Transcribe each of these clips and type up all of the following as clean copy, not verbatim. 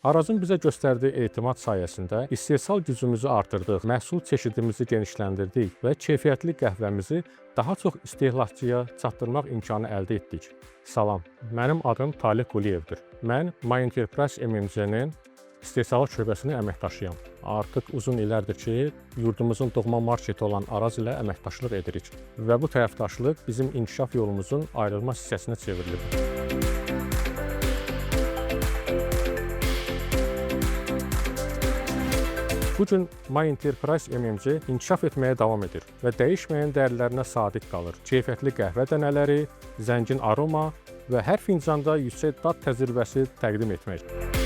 Arazın bizə göstərdiyi etimad sayəsində istehsal gücümüzü artırdıq, məhsul çeşidimizi genişləndirdik və keyfiyyətli qəhvəmizi daha çox istehlakçıya çatdırmaq imkanı əldə etdik. Salam, mənim adım Talih Quliyevdir. Mən My Enterprise MMC-nin istehsalat şöbəsinin əməkdaşıyam. Artıq uzun illərdir ki, yurdumuzun doğma marketi olan Araz ilə əməkdaşlıq edirik və bu tərəfdaşlıq bizim inkişaf yolumuzun ayrılmaz hissəsinə çevrilib. Bu gün My Enterprise MMC inkişaf etməyə davam edir və dəyişməyən dəyərlərinə sadiq qalır. Keyfiyyətli qəhvə dənələri, zəngin aroma və hər fincanda yüksək dad təcrübəsi təqdim etmək.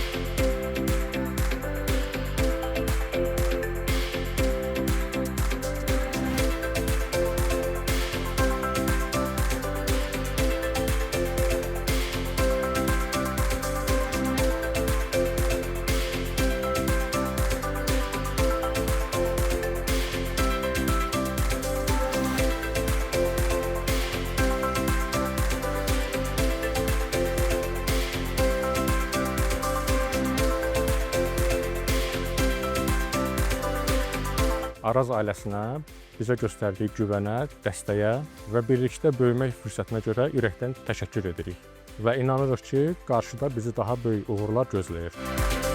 Araz ailəsinə bizə göstərdiyi güvənə, dəstəyə və birlikdə böyümək fürsətinə görə ürəkdən təşəkkür edirik və inanırıq ki, qarşıda bizi daha böyük uğurlar gözləyir.